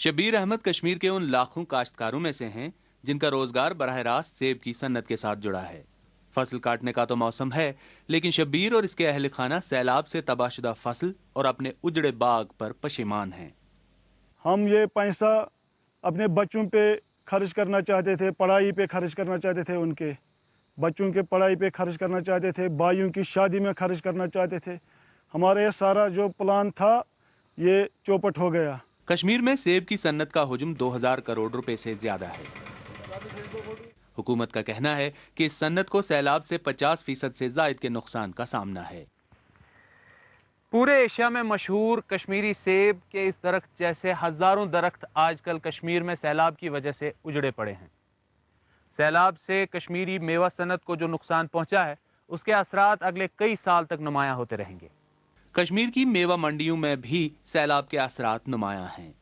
शब्बीर अहमद कश्मीर के उन लाखों काश्तकारों में से हैं जिनका रोजगार बराह रास्त सेब की सन्नत के साथ जुड़ा है। फसल काटने का तो मौसम है, लेकिन शब्बीर और इसके अहल खाना सैलाब से तबाहशुदा फसल और अपने उजड़े बाग पर पशेमान हैं। हम ये पैसा अपने बच्चों पे खर्च करना चाहते थे, पढ़ाई पे खर्च करना चाहते थे, उनके बच्चों के पढ़ाई पे खर्च करना चाहते थे, भाइयों की शादी में खर्च करना चाहते थे। हमारा ये सारा जो प्लान था ये चौपट हो गया। कश्मीर में सेब की सन्नत का हुजूम 2000 करोड़ रुपए से ज्यादा है। हुकूमत का कहना है कि इस सन्नत को सैलाब से 50% से जायद के नुकसान का सामना है। पूरे एशिया में मशहूर कश्मीरी सेब के इस दरख्त जैसे हजारों दरख्त आजकल कश्मीर में सैलाब की वजह से उजड़े पड़े हैं। सैलाब से कश्मीरी मेवा सनत को जो नुकसान पहुंचा है, उसके असरात अगले कई साल तक नुमायां होते रहेंगे। कश्मीर की मेवा मंडियों में भी सैलाब के असरात नुमायां हैं।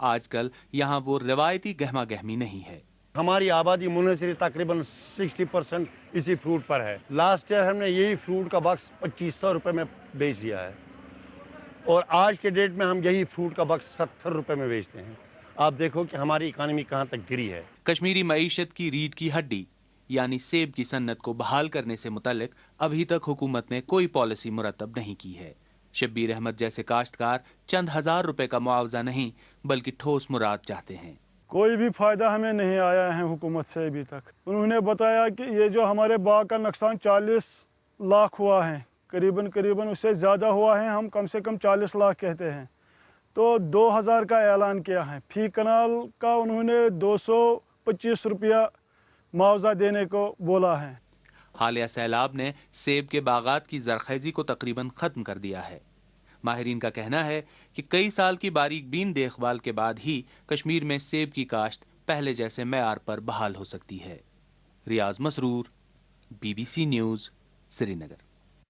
आजकल यहाँ वो रिवायती गहमा गहमी नहीं है। हमारी आबादी मुनहसर तकरीबन 60% इसी फ्रूट पर है। लास्ट ईयर हमने यही फ्रूट का बक्स 2500 रुपये में बेच दिया है और आज के डेट में हम यही फ्रूट का बक्स 70 रुपये में बेचते हैं। आप देखो कि हमारी इकानमी कहाँ तक गिरी है। कश्मीरी मईशत की रीढ़ की हड्डी यानी सेब की सन्नत को बहाल करने से मुतल्लिक अभी तक हुकूमत ने कोई पॉलिसी मुरतब नहीं की है। शब्बीर अहमद जैसे काश्तकार चंद हजार रुपए का मुआवजा नहीं बल्कि ठोस मुराद चाहते हैं। कोई भी फ़ायदा हमें नहीं आया है हुकूमत से अभी तक। उन्होंने बताया कि ये जो हमारे बाग का नुकसान 40 लाख हुआ है, करीबन उससे ज़्यादा हुआ है। हम कम से कम 40 लाख कहते हैं, तो 2000 का ऐलान किया है। फी कनाल का उन्होंने 225 रुपया मुआवजा देने को बोला है। हालिया सैलाब ने सेब के बागात की जरखेजी को तकरीबन ख़त्म कर दिया है। माहिरीन का कहना है कि कई साल की बारीक बीन देखभाल के बाद ही कश्मीर में सेब की काश्त पहले जैसे मेयार पर बहाल हो सकती है। रियाज मसरूर, BBC न्यूज़, श्रीनगर।